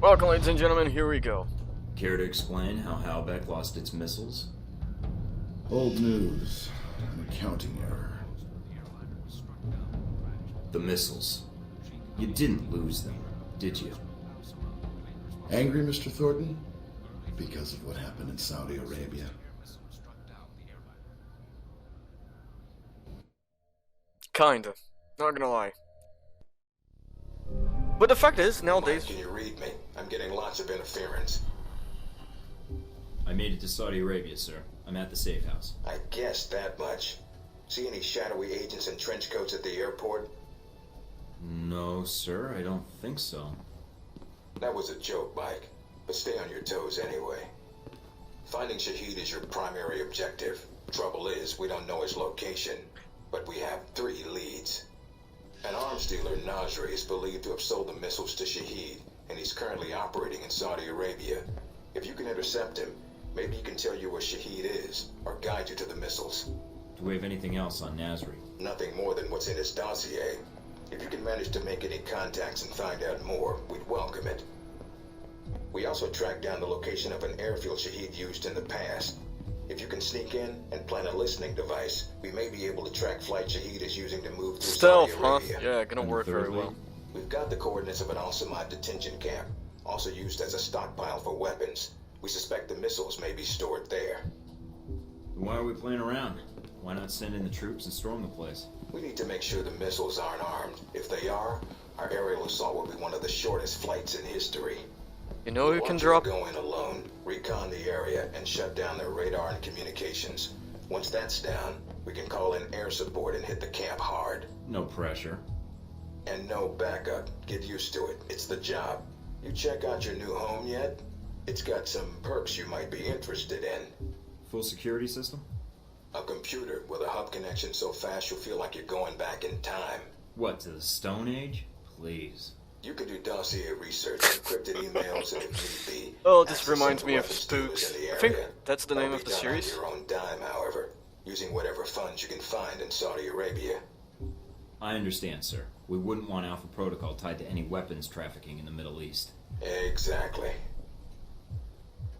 Welcome, ladies and gentlemen, here we go. Care to explain how Halbeck lost its missiles? Old news. An accounting error. The missiles. You didn't lose them, did you? Angry, Mr. Thornton? Because of what happened in Saudi Arabia? Kinda. Not gonna lie. But the fact is, nowadays... Mike, can you read me? I'm getting lots of interference. I made it to Saudi Arabia, sir. I'm at the safe house. I guessed that much. See any shadowy agents in trench coats at the airport? No, sir, I don't think so. That was a joke, Mike. But stay on your toes anyway. Finding Shahid is your primary objective. Trouble is, we don't know his location. But we have 3 leads. An arms dealer, Nasri, is believed to have sold the missiles to Shahid, and he's currently operating in Saudi Arabia. If you can intercept him, maybe he can tell you where Shahid is, or guide you to the missiles. Do we have anything else on Nasri? Nothing more than what's in his dossier. If you can manage to make any contacts and find out more, we'd welcome it. We also tracked down the location of an airfield Shahid used in the past. If you can sneak in and plant a listening device, we may be able to track flight Shahid is using to move through Stealth, Saudi huh? Arabia. Yeah, gonna work very well. We've got the coordinates of an Al-Samad detention camp, also used as a stockpile for weapons. We suspect the missiles may be stored there. Why are we playing around? Why not send in the troops and storm the place? We need to make sure the missiles aren't armed. If they are, our aerial assault will be one of the shortest flights in history. You know you We can want drop... to go in alone, recon the area, and shut down their radar and communications. Once that's down, we can call in air support and hit the camp hard. No pressure. And no backup. Get used to it. It's the job. You check out your new home yet? It's got some perks you might be interested in. Full security system? A computer with a hub connection so fast you'll feel like you're going back in time. What, to the Stone Age? Please. You can do dossier research, encrypted emails, and if need be... Oh, this access reminds some me of weapons dealers Spooks. in the I think area. that's the name That'll of the be done on series. your own dime, however, using whatever funds you can find in Saudi Arabia. I understand, sir. We wouldn't want Alpha Protocol tied to any weapons trafficking in the Middle East. Exactly.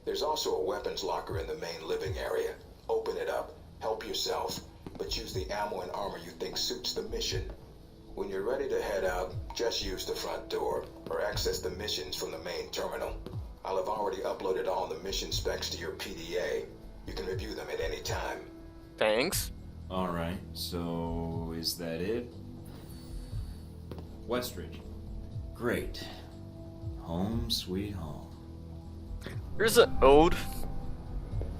There's also a weapons locker in the main living area. Open it up, help yourself, but use the ammo and armor you think suits the mission. When you're ready to head out, just use the front door, or access the missions from the main terminal. I'll have already uploaded all the mission specs to your PDA. You can review them at any time. Thanks. Alright, so is that it? Westridge. Great. Home sweet home. Here's an ode.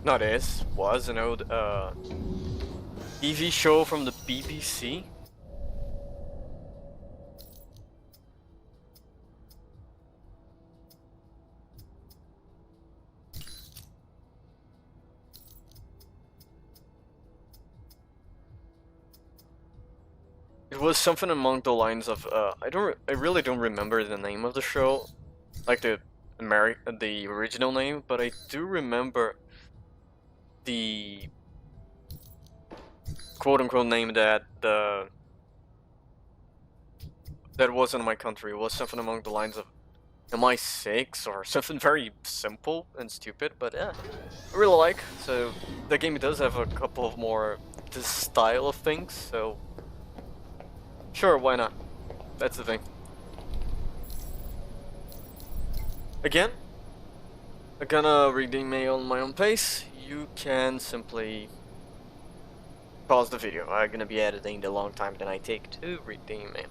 Not is. Was an old TV show from the BBC. It was something along the lines of I really don't remember the name of the show, like the original name, but I do remember the quote-unquote name that was in my country. It was something along the lines of MI6 or something very simple and stupid, but yeah, I really like. So the game does have a couple of more this style of things, so sure, why not? That's the thing. Again, I'm gonna read the email on my own pace. You can simply pause the video. I'm gonna be editing the long time that I take to read the email.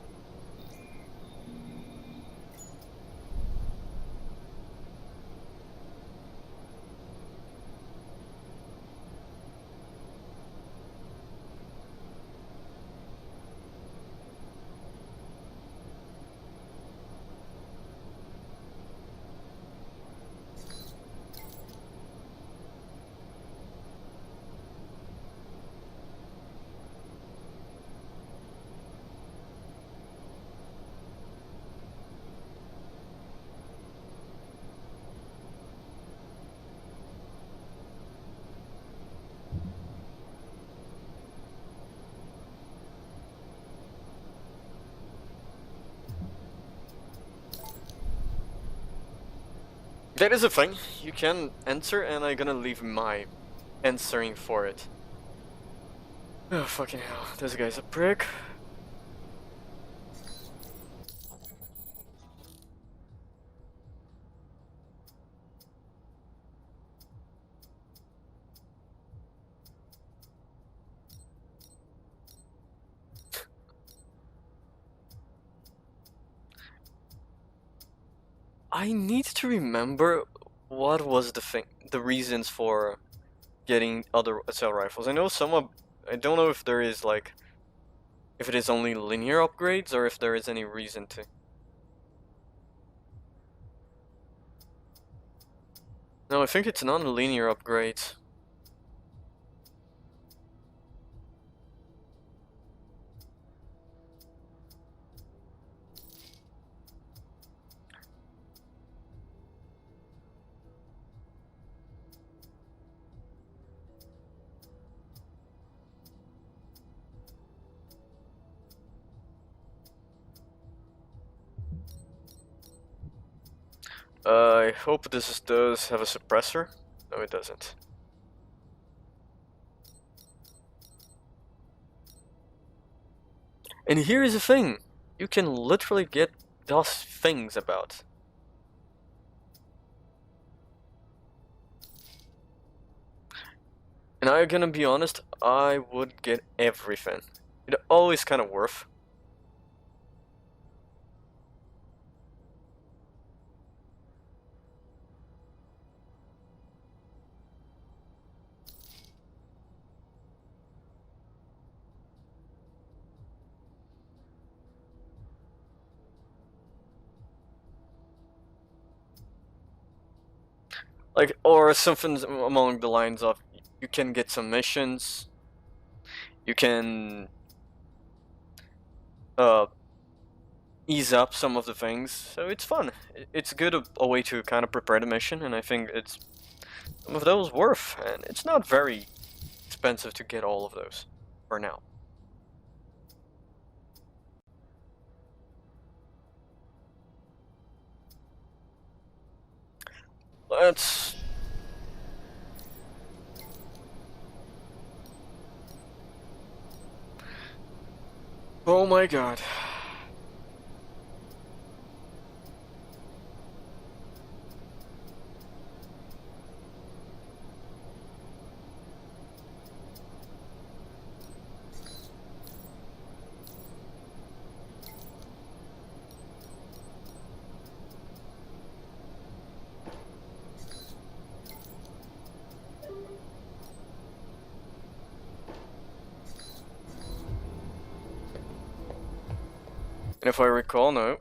That is a thing. You can answer, and I'm gonna leave my answering for it. Oh, fucking hell. This guy's a prick. I need to remember what was the reasons for getting other assault rifles. I know I don't know if there is like, if it is only linear upgrades or if there is any reason to. No, I think it's non-linear upgrades. I hope this does have a suppressor. No, it doesn't. And here is the thing. You can literally get those things about. And I'm gonna be honest, I would get everything. It always kind of worth. Like, or something along the lines of, you can get some missions, you can ease up some of the things, so it's fun. It's good a way to kind of prepare the mission, and I think it's some of those worth, and it's not very expensive to get all of those, for now. Let's... Oh my god. And if I recall, no.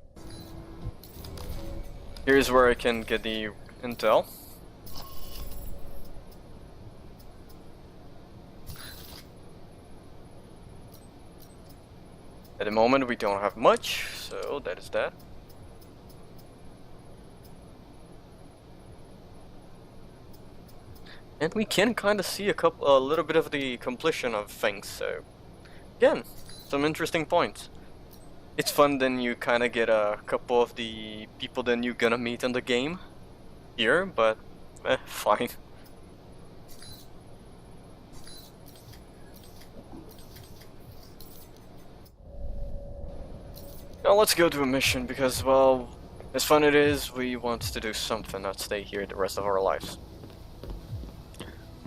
Here's where I can get the intel. At the moment we don't have much, so that is that. And we can kind of see a little bit of the completion of things, so again, some interesting points. It's fun, then you kind of get a couple of the people then you're gonna meet in the game here, but fine. Now let's go to a mission because, well, as fun it is, we want to do something, not stay here the rest of our lives.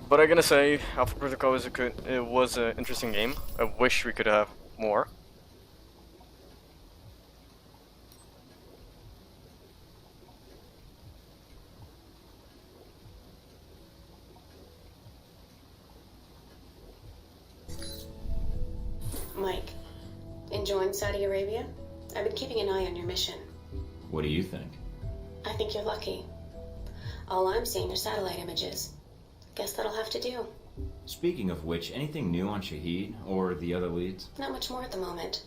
But I'm gonna say, Alpha Protocol was an interesting game. I wish we could have more. Mike, enjoying Saudi Arabia? I've been keeping an eye on your mission. What do you think? I think you're lucky. All I'm seeing are satellite images. Guess that'll have to do. Speaking of which, anything new on Shahid or the other leads? Not much more at the moment.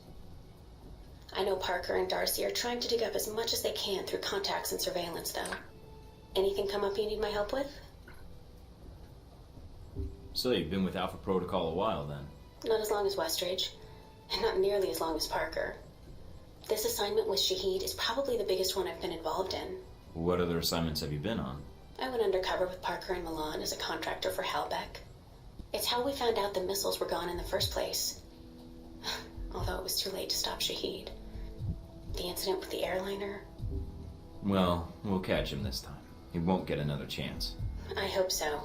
I know Parker and Darcy are trying to dig up as much as they can through contacts and surveillance, though. Anything come up you need my help with? So you've been with Alpha Protocol a while then? Not as long as Westridge, and not nearly as long as Parker. This assignment with Shahid is probably the biggest one I've been involved in. What other assignments have you been on? I went undercover with Parker in Milan as a contractor for Halbeck. It's how we found out the missiles were gone in the first place. Although it was too late to stop Shahid. The incident with the airliner. Well, we'll catch him this time. He won't get another chance. I hope so.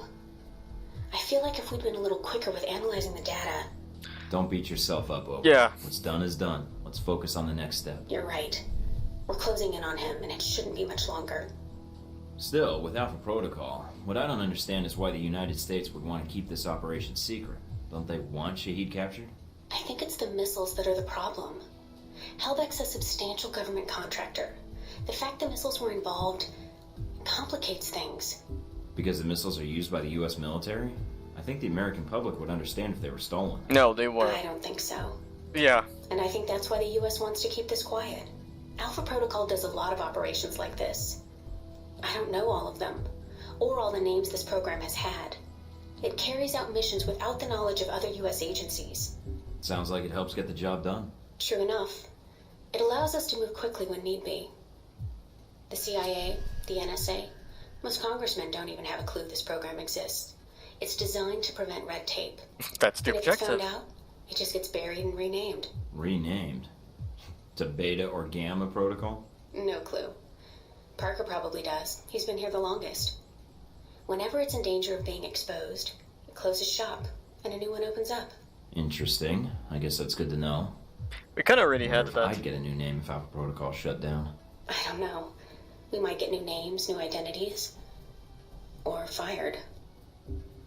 I feel like if we'd been a little quicker with analyzing the data... Don't beat yourself up over Yeah. it. What's done is done. Let's focus on the next step. You're right. We're closing in on him, and it shouldn't be much longer. Still, with Alpha Protocol, what I don't understand is why the United States would want to keep this operation secret. Don't they want Shahid captured? I think it's the missiles that are the problem. Halbeck's a substantial government contractor. The fact the missiles were involved complicates things. Because the missiles are used by the US military? I think the American public would understand if they were stolen. No, they were. I don't think so. Yeah. And I think that's why the US wants to keep this quiet. Alpha Protocol does a lot of operations like this. I don't know all of them, or all the names this program has had. It carries out missions without the knowledge of other US agencies. Sounds like it helps get the job done. True enough. It allows us to move quickly when need be. The CIA, the NSA, most congressmen don't even have a clue this program exists. It's designed to prevent red tape. That's the And if it's objective. found out, it just gets buried and renamed. Renamed? To Beta or Gamma Protocol? No clue. Parker probably does. He's been here the longest. Whenever it's in danger of being exposed, it closes shop, and a new one opens up. Interesting. I guess that's good to know. We kind of already had If that. I'd get a new name if Alpha Protocol shut down. I don't know. We might get new names, new identities. Or fired.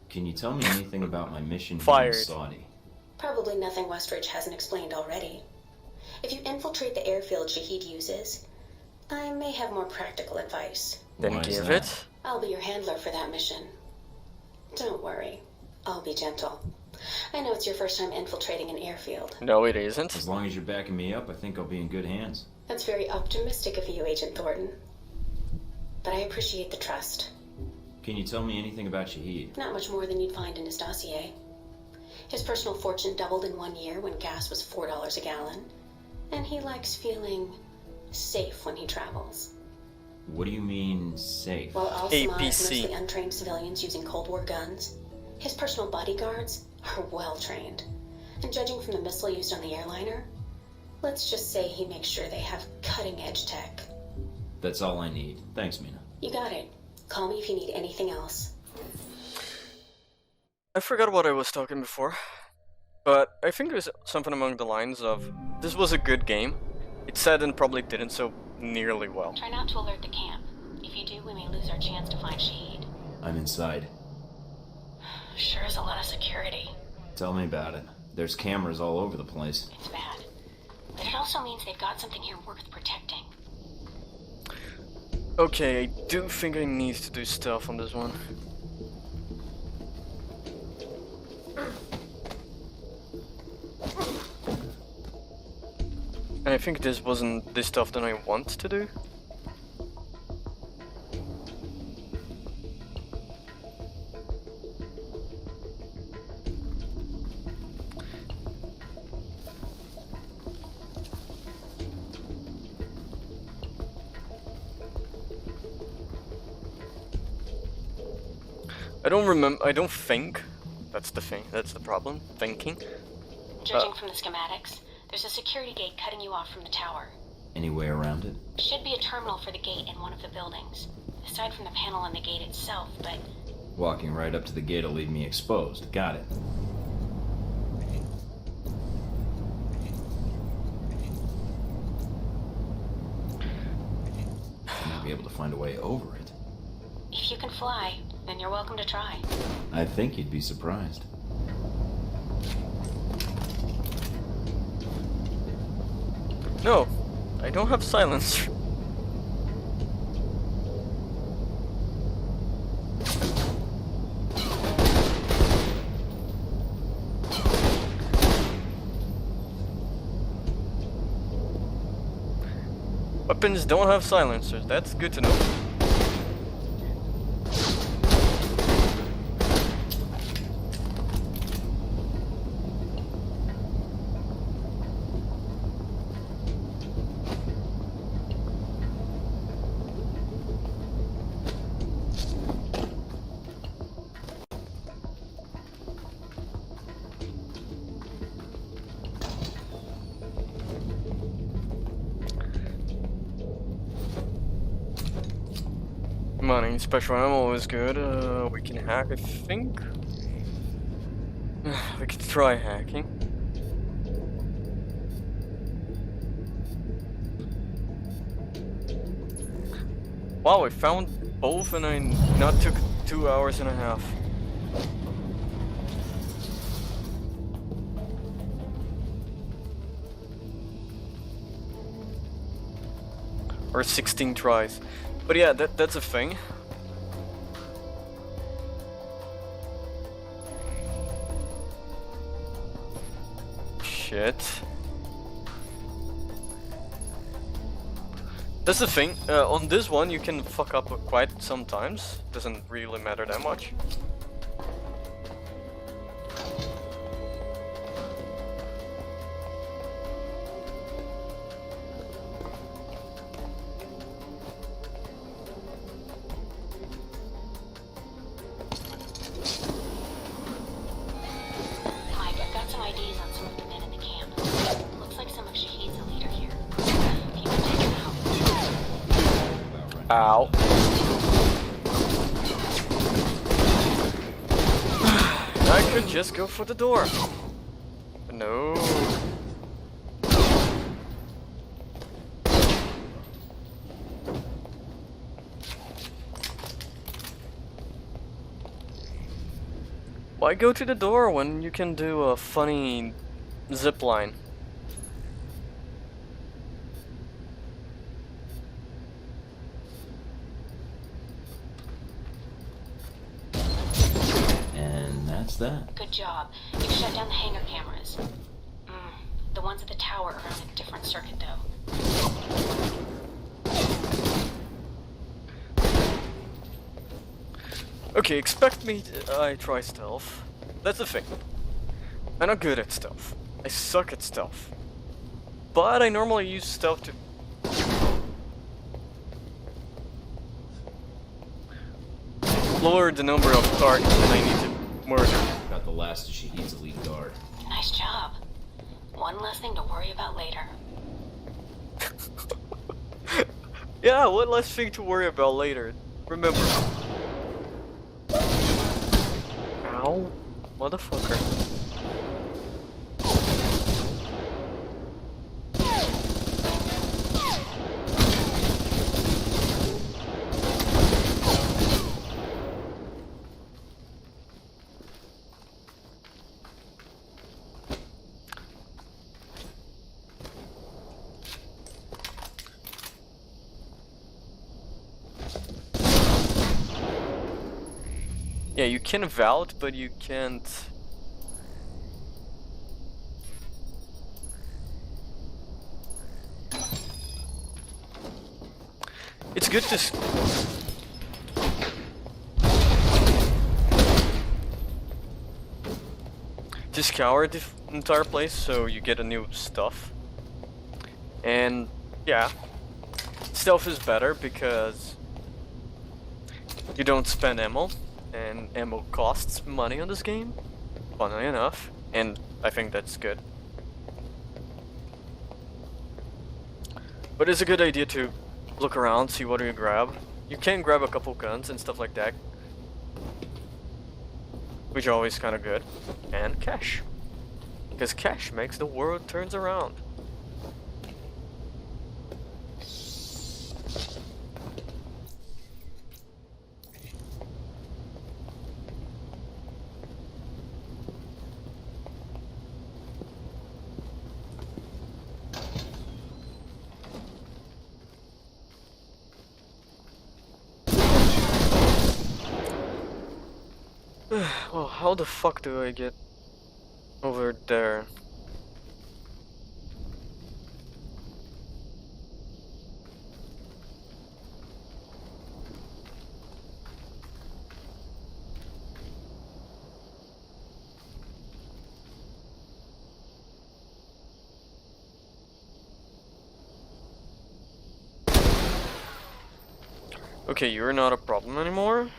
Can you tell me anything about my mission here Fired. in Saudi? Probably nothing Westridge hasn't explained already. If you infiltrate the airfield Shahid uses, I may have more practical advice. Then Why is give that? it. I'll be your handler for that mission. Don't worry. I'll be gentle. I know it's your first time infiltrating an airfield. No, it isn't. As long as you're backing me up, I think I'll be in good hands. That's very optimistic of you, Agent Thornton. But I appreciate the trust. Can you tell me anything about Shahid? Not much more than you'd find in his dossier. His personal fortune doubled in 1 year when gas was $4 a gallon. And he likes feeling safe when he travels. What do you mean, safe? While Al-Samad is APC. mostly untrained civilians using Cold War guns, his personal bodyguards are well trained. And judging from the missile used on the airliner, let's just say he makes sure they have cutting-edge tech. That's all I need. Thanks, Mina. You got it. Call me if you need anything else. I forgot what I was talking before. But I think it was something along the lines of, this was a good game. It said and probably didn't so nearly well. Try not to alert the camp. If you do, we may lose our chance to find Shahid. I'm inside. Sure is a lot of security. Tell me about it. There's cameras all over the place. It's bad. But it also means they've got something here worth protecting. Okay, I do think I need to do stuff on this one. And I think this wasn't the stuff that I want to do. I don't think. That's the thing, that's the problem. Thinking. Judging from the schematics, there's a security gate cutting you off from the tower. Any way around it? Should be a terminal for the gate in one of the buildings. Aside from the panel on the gate itself, but Walking right up to the gate will leave me exposed. Got it. I might be able to find a way over it. if you can fly, then you're welcome to try. I think you'd be surprised. No, I don't have silencer. Weapons don't have silencers, that's good to know. Money, special ammo is good. We can hack, I think. We could try hacking. Wow, I found both and I not took 2 hours and a half. Or 16 tries. But yeah, that's a thing. Shit. That's the thing, on this one you can fuck up quite sometimes. Doesn't really matter that much. Mike, I've got some IDs on some of the men in the camp. Looks like some of Shahid's a leader here. If you can take him out. Ow. I could just go for the door. But no. Why go to the door when you can do a funny zip line? And that's that. Good job. You've shut down the hangar cameras. The ones at the tower are on a different circuit, though. Okay, expect me I try stealth. That's the thing. I'm not good at stealth. I suck at stealth. But I normally use stealth to... lower the number of targets that I need to murder. Got the last of Shahid's elite guard. Nice job. One less thing to worry about later. Yeah, one less thing to worry about later. Remember. Ow. Motherfucker. Yeah, you can vault, but you can't... It's good to... to scour the entire place so you get a new stuff. And yeah, stealth is better because you don't spend ammo. And ammo costs money on this game, funnily enough, and I think that's good. But it's a good idea to look around, see what you grab. You can grab a couple guns and stuff like that, which are always kind of good. And cash, because cash makes the world turns around. Well, how the fuck do I get over there? Okay, you're not a problem anymore.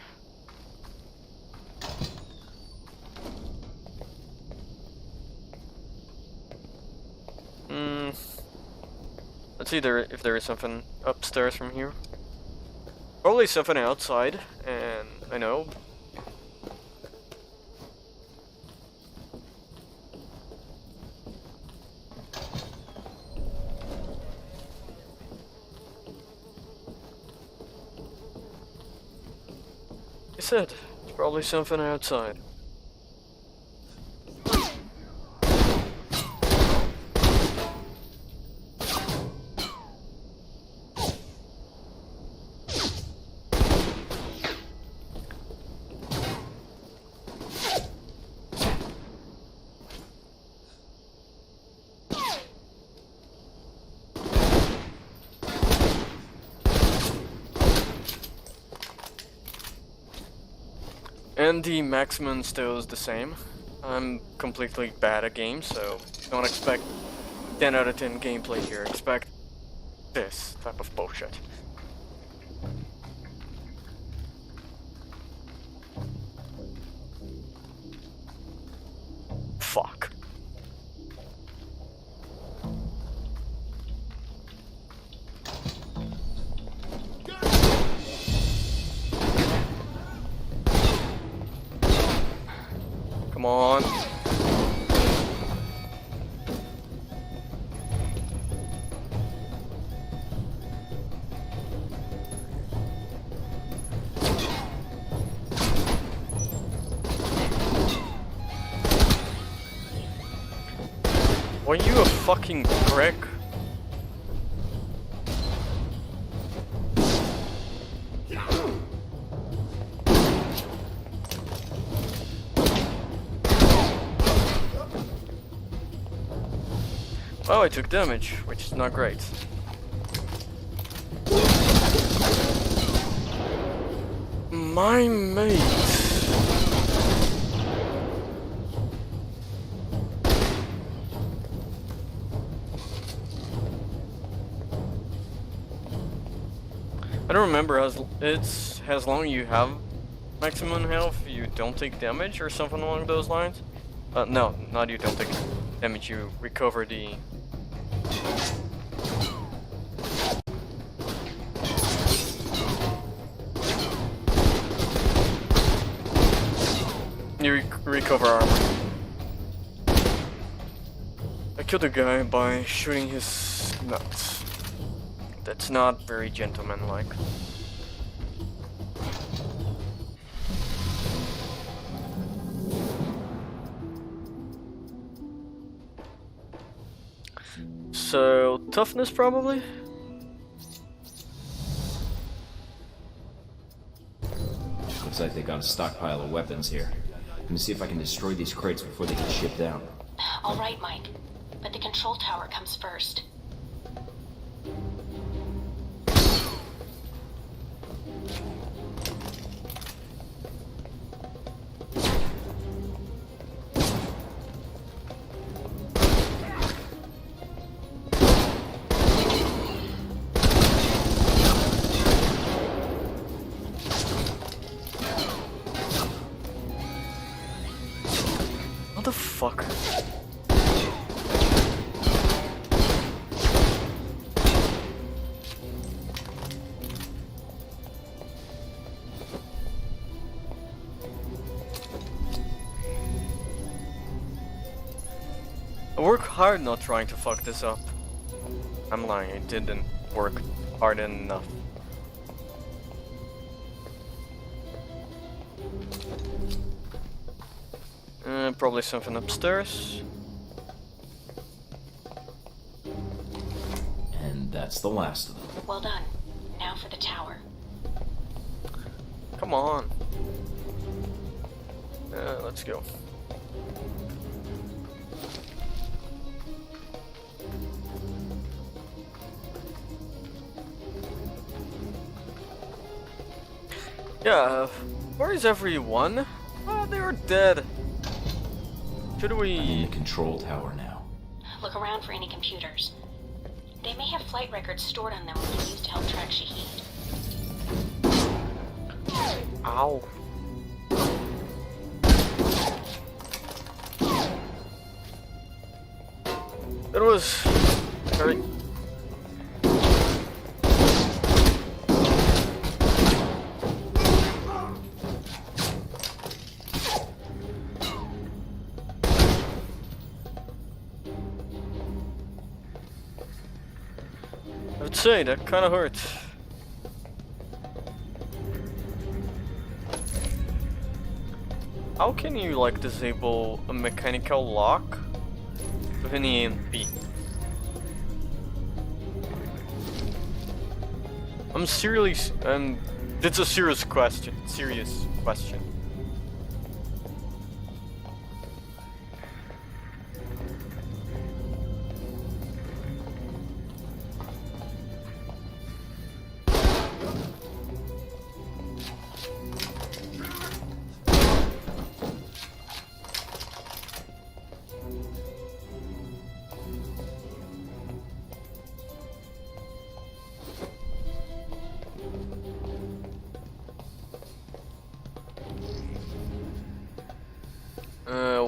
Let's see if there is something upstairs from here. Probably something outside, and I know. I said, it's probably something outside. And the maximum still is the same. I'm completely bad at games, so don't expect 10 out of 10 gameplay here. Expect this type of bullshit. Fuck. Come on. Were you a fucking prick? Oh, I took damage, which is not great. My mate. I don't remember as long you have maximum health, you don't take damage or something along those lines. No, not you don't take damage, you recover the... You recover armor. I killed a guy by shooting his nuts. That's not very gentlemanlike. So, toughness probably? Looks like they got a stockpile of weapons here. I'm gonna see if I can destroy these crates before they get shipped out. All right, Mike. But the control tower comes first. Motherfucker. I work hard not trying to fuck this up. I'm lying, I didn't work hard enough. Probably something upstairs. And that's the last of them. Well done. Now for the tower. Come on. Let's go. Yeah, where is everyone? Oh, they're dead. Should I'm in we... the control tower now. Look around for any computers. They may have flight records stored on them we can use to help track Shahid. Ow. It was very... say, that kinda hurt. How can you, like, disable a mechanical lock with an EMP? I'm seriously, it's a serious question.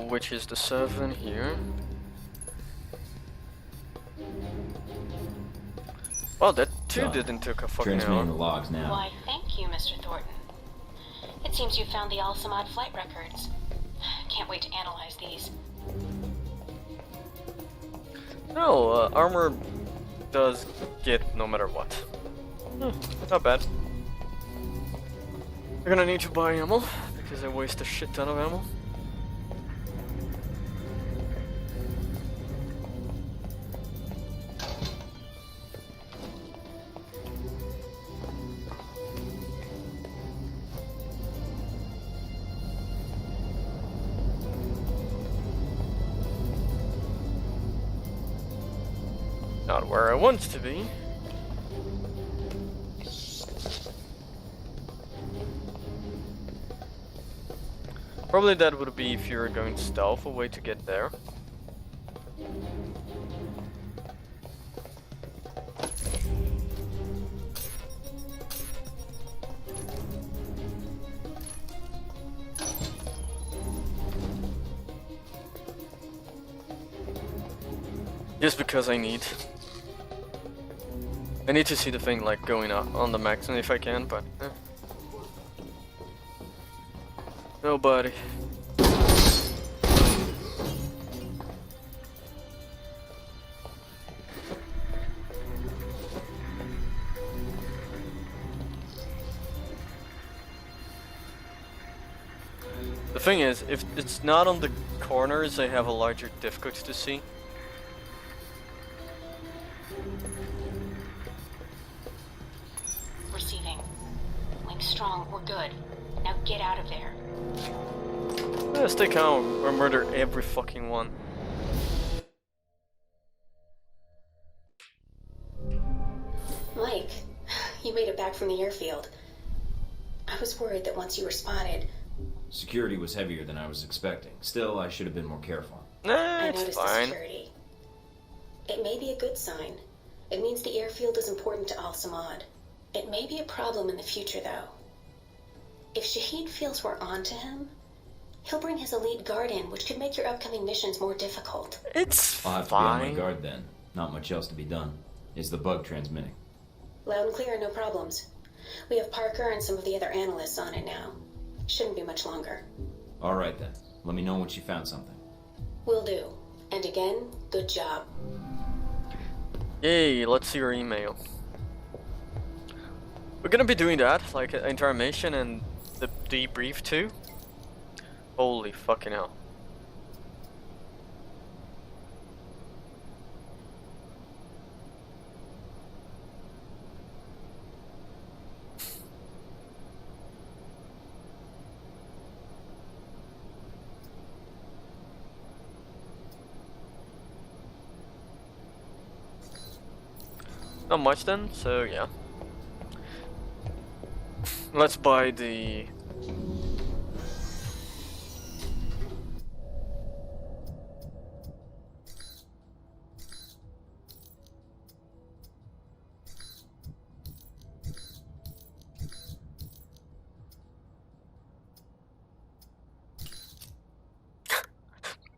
Which is the 7 here. Well, that too Done. didn't take a fucking Transmitting the hour. logs now. Why, thank you, Mr. Thornton. It seems you found the Al-Samad flight records. Can't wait to analyze these. No, armor does get no matter what. Not bad. I'm gonna need to buy ammo, because I waste a shit ton of ammo. Not where I want to be. Probably that would be if you're going stealth, a way to get there. Just because I need to see the thing like going up on the maximum if I can, but nobody. The thing is, if it's not on the corners, I have a larger difficulty to see. Receiving. Link strong, we're good. Now get out of there. Let's take out or murder every fucking one. Mike, you made it back from the airfield. I was worried that once you were spotted... Security was heavier than I was expecting. Still, I should have been more careful. Nah, I it's noticed the fine. security. It may be a good sign. It means the airfield is important to Al-Samad. It may be a problem in the future, though. If Shahid feels we're onto him, he'll bring his elite guard in, which could make your upcoming missions more difficult. It's I'll have to be on my fine. guard then. Not much else to be done. Is the bug transmitting? Loud and clear, no problems. We have Parker and some of the other analysts on it now. Shouldn't be much longer. Alright then. Let me know once you found something. Will do. And again, good job. Yay, let's see your email. We're gonna be doing that, like an entire mission and the debrief too. Holy fucking hell. Not much then, so yeah. Let's buy the...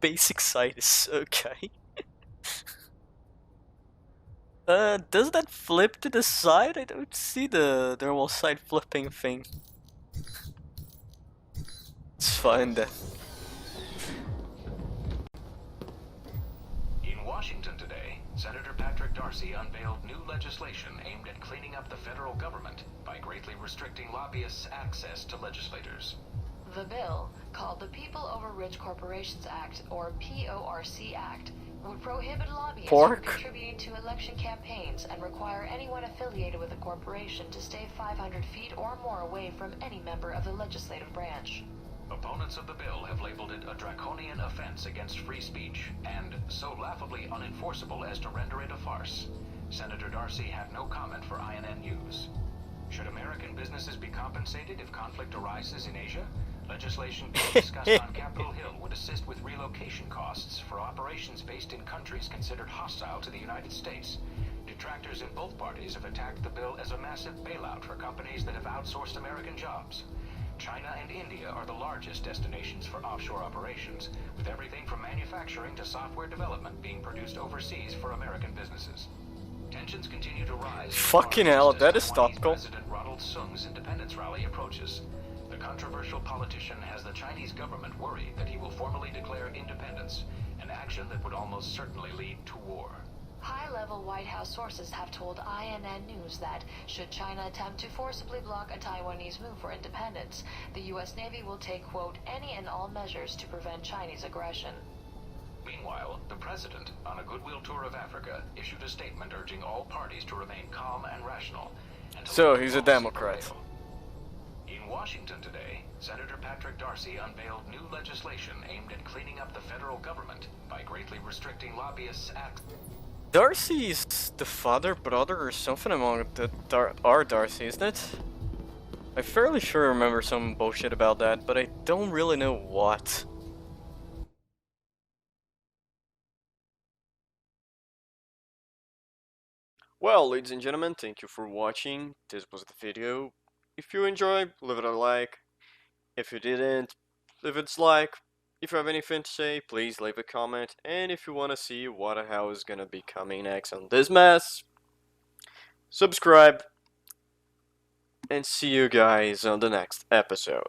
Basic sight is okay. Does that flip to the side? I don't see the thermal sight flipping thing. It's fine then. In Washington today, Senator Patrick Darcy unveiled new legislation aimed at cleaning up the federal government by greatly restricting lobbyists' access to legislators. The bill, called the People Over Rich Corporations Act, or PORC Act, would prohibit lobbyists from contributing to election campaigns and require anyone affiliated with a corporation to stay 500 feet or more away from any member of the legislative branch. Opponents of the bill have labeled it a draconian offense against free speech, and so laughably unenforceable as to render it a farce. Senator Darcy had no comment for INN News. Should American businesses be compensated if conflict arises in Asia? Legislation being discussed on Capitol Hill would assist with relocation costs for operations based in countries considered hostile to the United States. Detractors in both parties have attacked the bill as a massive bailout for companies that have outsourced American jobs. China and India are the largest destinations for offshore operations, with everything from manufacturing to software development being produced overseas for American businesses. Tensions continue to rise. Fucking hell, that is topical. President Ronald Sung's independence rally approaches. The controversial politician has the Chinese government worried that he will formally declare independence, an action that would almost certainly lead to war. High-level White House sources have told INN News that, should China attempt to forcibly block a Taiwanese move for independence, the U.S. Navy will take, quote, any and all measures to prevent Chinese aggression. Meanwhile, the president, on a goodwill tour of Africa, issued a statement urging all parties to remain calm and rational. And So, he's a Democrat. In Washington today, Senator Patrick Darcy unveiled new legislation aimed at cleaning up the federal government by greatly restricting lobbyists' access. Darcy is the father, brother, or something among the our Darcy, isn't it? I'm fairly sure I remember some bullshit about that, but I don't really know what. Well, ladies and gentlemen, thank you for watching. This was the video. If you enjoyed, leave it a like. If you didn't, leave a dislike. If you have anything to say, please leave a comment. And if you want to see what the hell is gonna be coming next on this mess, subscribe. And see you guys on the next episode.